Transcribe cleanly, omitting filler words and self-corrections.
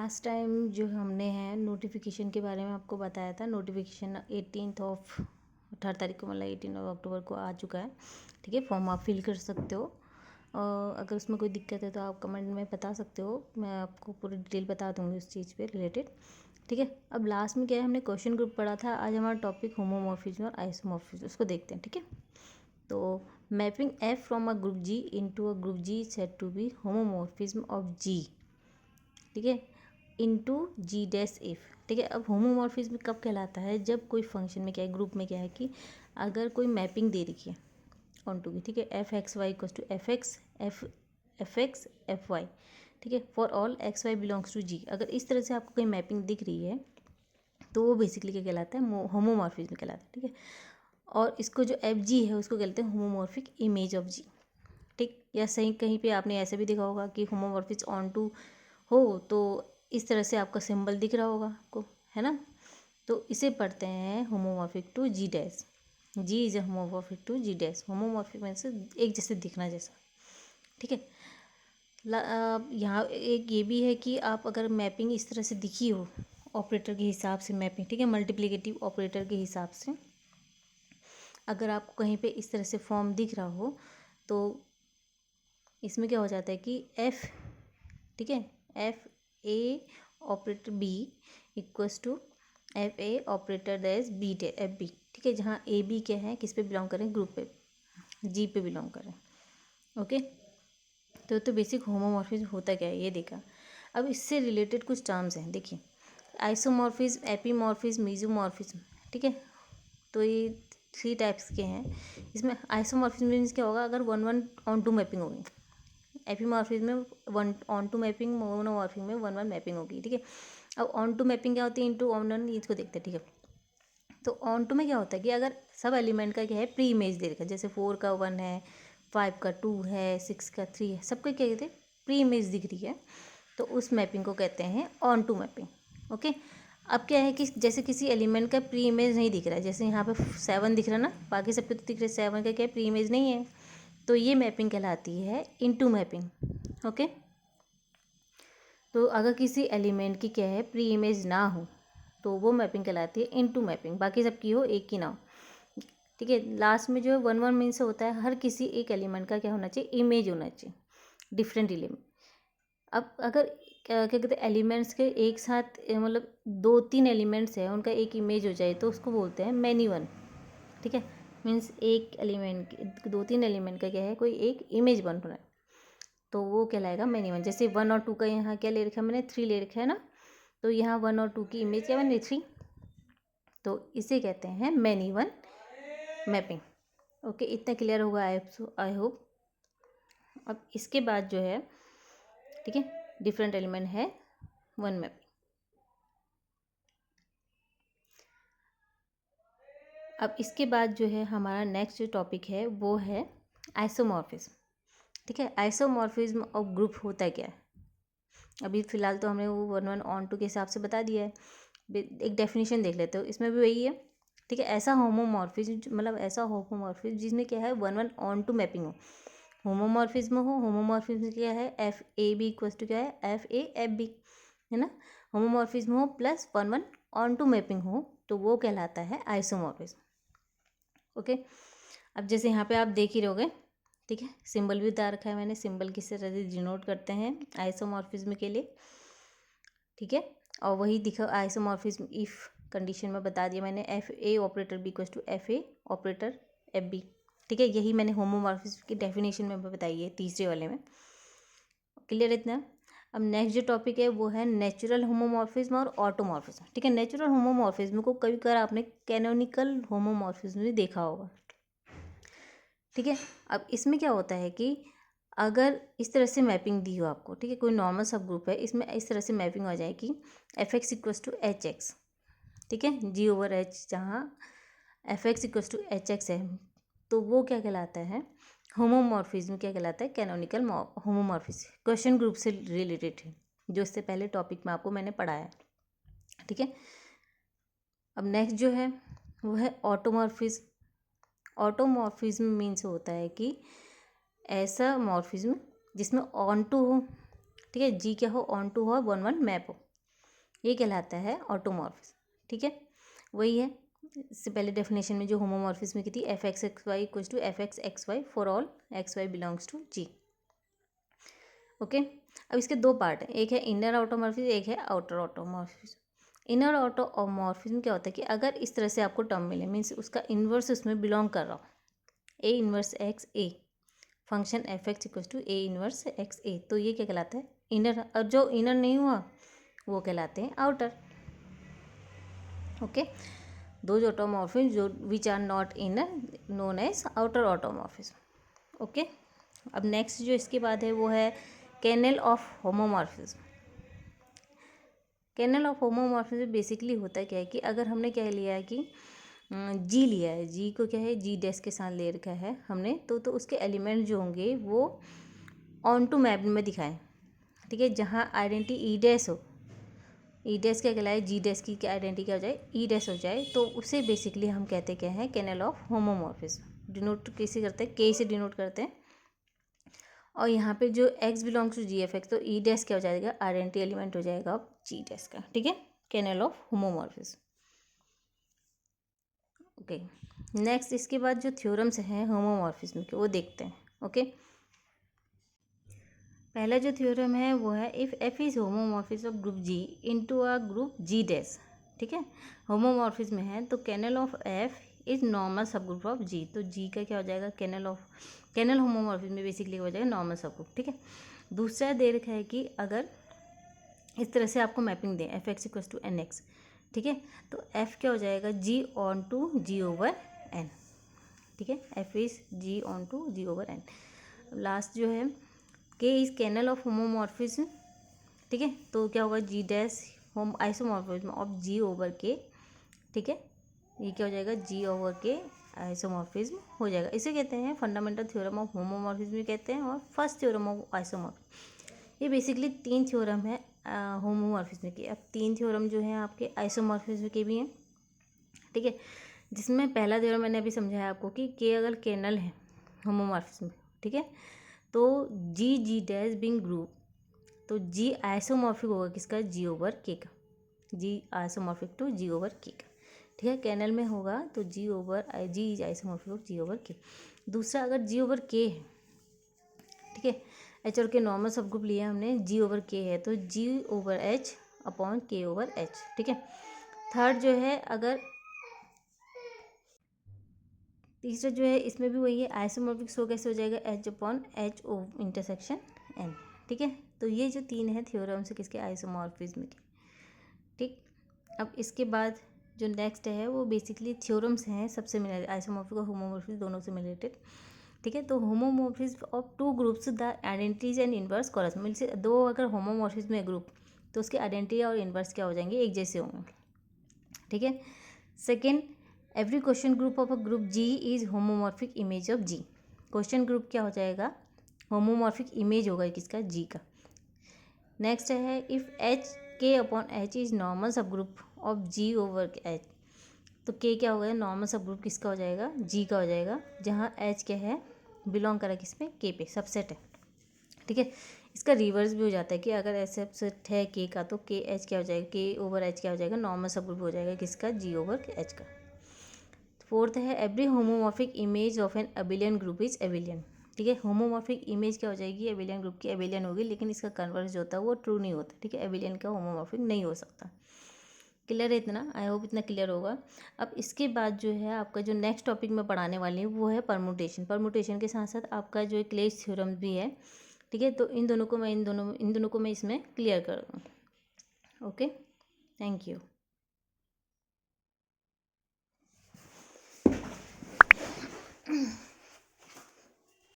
Last time जो हमने है नोटिफिकेशन के बारे में आपको बताया था। नोटिफिकेशन 18 तारीख को मतलब 18 अक्टूबर को आ चुका है। ठीक है, फॉर्म आप फिल कर सकते हो। अगर उसमें कोई दिक्कत है तो आप कमेंट में बता सकते हो, मैं आपको पूरी डिटेल बता दूंगी उस चीज़ पे रिलेटेड। ठीक है, अब लास्ट में क्या है, हमने क्वेश्चन ग्रुप पढ़ा था। आज हमारा टॉपिक होमोमॉर्फिज्म और आइसोमॉर्फिज्म, उसको देखते हैं। ठीक है, तो mapping F from a group G into a group G said to be homomorphism of G. ठीक है, इनटू जी डैश इफ। ठीक है, अब होमोमॉर्फिज्म कब कहलाता है, जब कोई फंक्शन में क्या है, ग्रुप में क्या है कि अगर कोई मैपिंग दे रखी है ऑन टू की। ठीक है, F X Y equals to F X F X F Y. ठीक है, for all X Y belongs to G. अगर इस तरह से आपको कोई मैपिंग दिख रही है तो वो बेसिकली क्या कहलाता है, होमोमॉर्फिज्म कहलाता है। ठीक है, और इसको जो एफ जी है उसको कहते हैं होमोमॉर्फिक इमेज ऑफ जी। ठीक, या सही कहीं पे आपने ऐसे भी देखा होगा कि होमोमॉर्फिज ऑन टू हो तो इस तरह से आपका सिंबल दिख रहा होगा आपको, है ना। तो इसे पढ़ते हैं homomorphic to G dash. G is homomorphic to G dash. Homomorphic में से एक जैसे दिखना जैसा। ठीक है, यहाँ एक ये भी है कि आप अगर मैपिंग इस तरह से दिखी हो ऑपरेटर के हिसाब से मैपिंग, ठीक है, मल्टीप्लिकेटिव ऑपरेटर के हिसाब से अगर आपको कहीं पे इस तरह से फॉर्म दिख रहा हो तो इसमें क्या हो जाता है कि एफ, ठीक है, F A operator B equals to F A operator dash B the F B. ठीक है, जहाँ ए बी क्या है, किस पे बिलोंग करें, ग्रुप पे, जी पे बिलोंग करें। ओके, तो बेसिक होमोमॉर्फिज्म होता क्या है ये देखा। अब इससे रिलेटेड कुछ टर्म्स हैं, देखिए, आइसोमॉर्फिज्म, एपीमॉर्फिज्म, मीजोमॉर्फिज्म। ठीक है, तो ये 3 टाइप्स के हैं। इसमें आइसोमॉर्फिज्म मीन्स क्या होगा, अगर 1:1 मैपिंग होगी। एपीमॉर्फिज्म में 1:1 मैपिंग, मोनोमॉर्फिज्म में 1:1 मैपिंग होगी। ठीक है, अब ऑन टू मैपिंग क्या होती है, इनटू ऑन वन, इसको देखते हैं। ठीक है, तो ऑन टू में क्या होता है कि अगर सब एलिमेंट का क्या है, प्री इमेज दे रखा है, जैसे 4 का 1 है, 5 का 2 है, 6 का 3 है, सबका क्या कहते हैं, प्री इमेज दिख रही है, तो उस मैपिंग को कहते हैं ऑन टू मैपिंग। ओके, अब क्या है कि जैसे किसी एलिमेंट का प्री इमेज नहीं दिख रहा है, जैसे यहाँ पे 7 दिख रहा है ना, बाकी सबके तो दिख रहे, 7 का क्या है, प्री इमेज नहीं है, तो ये मैपिंग कहलाती है इनटू मैपिंग। ओके, तो अगर किसी एलिमेंट की क्या है, प्री इमेज ना हो तो वो मैपिंग कहलाती है इनटू मैपिंग, बाकी सबकी हो, एक की ना हो। ठीक है, लास्ट में जो है 1:1 मीन से होता है हर किसी एक एलिमेंट का क्या होना चाहिए, इमेज होना चाहिए, डिफरेंट एलिमेंट। अब अगर क्या कहते हैं, एलिमेंट्स के एक साथ मतलब 2-3 एलिमेंट्स हैं, उनका एक इमेज हो जाए तो उसको बोलते हैं मैनी वन। ठीक है, मीन्स एक एलिमेंट 2-3 एलिमेंट का क्या है, कोई एक इमेज बन रहा है, तो वो कहलाएगा मैनी वन। जैसे 1 और 2 का यहाँ क्या ले रखा है मैंने, 3 ले रखा है ना, तो यहाँ 1 और 2 की इमेज क्या बनी, 3, तो इसे कहते हैं मैनी वन मैपिंग। ओके, इतना क्लियर होगा आई होप। अब इसके बाद जो है, ठीक है, डिफरेंट एलिमेंट है वन मैपिंग। अब इसके बाद जो है हमारा नेक्स्ट जो टॉपिक है वो है आइसोमॉर्फिज्म। ठीक है, आइसोमॉर्फिज्म ऑफ ग्रुप होता क्या है, अभी फिलहाल तो हमने वो 1:1 ऑन टू के हिसाब से बता दिया है। एक डेफिनेशन देख लेते हो, इसमें भी वही है। ठीक है, ऐसा होमोमॉर्फिज्म मतलब ऐसा होमोमॉर्फिज्म जिसमें क्या है 1:1 ऑन टू मैपिंग हो। होमोमॉर्फिज्म हो, होमोमॉर्फिज्म क्या है, F A B equals to क्या है, एफ ए एफ बी, है ना। होमोमॉर्फिज्म हो प्लस 1:1 ऑन टू मैपिंग हो तो वो कहलाता है आइसोमॉर्फिज्म। ओके, अब जैसे यहाँ पे आप देख ही रहोगे, ठीक है, सिंबल भी बता रखा है मैंने, सिंबल किस तरह से डिनोट करते हैं आइसोमॉर्फिज्म के लिए। ठीक है, और वही दिखा आइसोमॉर्फिज्म इफ कंडीशन में बता दिया मैंने, F A operator B equals to F A operator F B. ठीक है, यही मैंने होमोमॉर्फिज्म की डेफिनेशन में बताई है तीसरे वाले में। क्लियर इतना। अब नेक्स्ट जो टॉपिक है वो है नेचुरल होमोमॉर्फिज्म और ऑटोमॉर्फिज्म। ठीक है, नेचुरल होमोमॉर्फिज्म को कभी कभार आपने कैनोनिकल होमोमॉर्फिज्म भी देखा होगा। ठीक है, अब इसमें क्या होता है कि अगर इस तरह से मैपिंग दी हो आपको, ठीक है, कोई नॉर्मल सब ग्रुप है, इसमें इस तरह से मैपिंग हो जाए कि F X equals to H X. ठीक है, जी ओवर एच, जहाँ F X equals to H X है, तो वो क्या कहलाता है, होमोमॉर्फिज्म क्या कहलाता है, कैनोनिकल होमोमॉर्फिज्म। क्वेश्चन ग्रुप से रिलेटेड है, जो इससे पहले टॉपिक में आपको मैंने पढ़ाया। ठीक है, अब नेक्स्ट जो है वो है ऑटोमॉर्फिज्म। ऑटोमॉर्फिज्म मीन्स होता है कि ऐसा मॉर्फिज्म जिसमें ऑन टू हो, ठीक है, जी क्या हो, ऑन टू हो और 1:1 मैप हो। ये कहलाता है ऑटोमॉर्फिज्म। ठीक है, वही है इससे पहले डेफिनेशन में जो होमोमॉर्फिज्म की थी, F X X Y equals to F X Y for all X Y belongs to G. Okay, अब इसके दो पार्ट हैं, एक है इनर ऑटोमॉर्फिज्म, एक है आउटर ऑटोमॉर्फिज्म। इनर ऑटोमॉर्फिज्म क्या होता है कि अगर इस तरह से आपको टर्म मिले, मीन्स उसका इन्वर्स उसमें बिलोंग कर रहा हो, A inverse X A function F X equals to A inverse X A, तो ये क्या कहलाता है इनर। और जो इनर नहीं हुआ वो कहलाते हैं आउटर। ओके, दोज ऑटोमॉर्फिज्म जो which are not inner known as outer automorphism. Okay, अब नेक्स्ट जो इसके बाद है वो है kernel of homomorphism. Kernel of homomorphism basically होता क्या है कि अगर हमने क्या लिया है कि जी लिया है, जी को क्या है जी डैश के साथ ले रखा है हमने, तो उसके एलिमेंट जो होंगे वो ऑन टू मैप में दिखाएं। ठीक है, जहाँ आइडेंटिटी ई डैश हो, ई डैश क्या कहलाए, जी डैश की क्या आइडेंटिटी क्या हो जाए, ई डैश हो जाए, तो उसे बेसिकली हम कहते क्या हैं केर्नल ऑफ होमोमॉर्फिज्म। डिनोट कैसे करते हैं, के से डिनोट करते हैं। और यहाँ पे जो X belongs to G F X, तो ई डैश क्या हो जाएगा आइडेंटिटी एलिमेंट हो जाएगा अब जी डैश का। ठीक है, kernel of homomorphism. Okay, next इसके बाद जो थ्योरम्स हैं होमोमॉर्फिज्म के वो देखते हैं। ओके, पहला जो थ्योरम है वो है if F is homomorphism of group G into a group G dash. ठीक है, होमोमॉर्फिज्म में है तो kernel of F is normal सब ग्रुप ऑफ जी, तो जी का क्या हो जाएगा केर्नल होमोमॉर्फिज्म में बेसिकली हो जाएगा नॉर्मल सब ग्रुप। ठीक है, दूसरा दे रखा है कि अगर इस तरह से आपको मैपिंग दें F X equals to N X, ठीक है, तो एफ क्या हो जाएगा G onto G over N. ठीक है, F is G onto G over N. Last जो है के इज केर्नल ऑफ होमोमॉर्फिज्म। ठीक है, तो क्या होगा G dash home isomorphism of G over K. ठीक है, ये क्या हो जाएगा जी ओवर के आइसोमॉर्फिज्म हो जाएगा। इसे कहते हैं फंडामेंटल थ्योरम ऑफ होमोमॉर्फिज्म भी कहते हैं और फर्स्ट थ्योरम ऑफ आइसोमॉर्फिज्म। ये बेसिकली तीन थ्योरम है होमोमॉर्फिज्म की। अब तीन थ्योरम जो हैं आपके आइसोमॉर्फिज्म के भी हैं। ठीक है, जिसमें पहला थ्योरम मैंने अभी समझाया आपको कि के अगर केर्नल है होमोमॉर्फिज्म, ठीक है, तो जी जी डैश बिंग ग्रुप, तो जी आइसोमॉर्फिक होगा किसका जी ओवर के का, जी आइसोमॉर्फिक टू जी ओवर के का। ठीक है, केर्नल में होगा तो जी ओवर जी आइसोमॉर्फिक जी ओवर के। दूसरा अगर जी ओवर के है, ठीक है, एच और के नॉर्मल सब ग्रुप लिया हमने, जी ओवर के है तो जी ओवर एच अपॉन के ओवर एच। ठीक है, थर्ड जो है अगर तीसरा जो है इसमें भी वही है आइसोमॉर्फिक शो कैसे हो जाएगा H upon H O intersection N. ठीक है, तो ये जो तीन है थ्योरम्स किसके आइसोमॉर्फिज्म के। ठीक, अब इसके बाद जो नेक्स्ट है वो बेसिकली थ्योरम्स हैं सबसे मिले आइसोमॉर्फिक और होमोमॉर्फिज्म दोनों से रिलेटेड। ठीक है, तो homomorphism of two groups the identities and inverse correspond, से दो अगर होमोमॉर्फिज्म है ग्रुप तो उसके आइडेंटिटी और इनवर्स क्या हो जाएंगे एक जैसे होंगे। ठीक है, second every quotient group of a group G is homomorphic image of G. Quotient group क्या हो जाएगा होमोमॉर्फिक इमेज होगा किसका जी का। नेक्स्ट है if H K upon H is normal सब group of G over H, तो के क्या हो गया नॉर्मल सब ग्रुप किसका हो जाएगा जी का हो जाएगा, जहाँ एच क्या है बिलोंग करा किस में के पे सबसेट है। ठीक है, इसका रिवर्स भी हो जाता है कि अगर ऐसे सबसेट है के का तो के एच क्या हो जाएगा के ओवर एच क्या हो जाएगा नॉर्मल सब ग्रुप हो जाएगा किसका जी ओवर एच का। फोर्थ है every homomorphic image of an abelian group is abelian. ठीक है, होमोमॉर्फिक इमेज क्या हो जाएगी एबिलियन ग्रुप की एबिलियन होगी, लेकिन इसका कन्वर्स जो होता है वो ट्रू नहीं होता। ठीक है, एबिलियन का होमोमॉर्फिक नहीं हो सकता। क्लियर है इतना, आई होप इतना क्लियर होगा। अब इसके बाद जो है आपका जो नेक्स्ट टॉपिक मैं पढ़ाने वाली हूँ वो है परमुटेशन। परमुटेशन के साथ साथ आपका जो एक क्लेश थ्योरम भी है। ठीक है, तो इन दोनों को मैं इसमें क्लियर कर दूँ। Okay, thank you.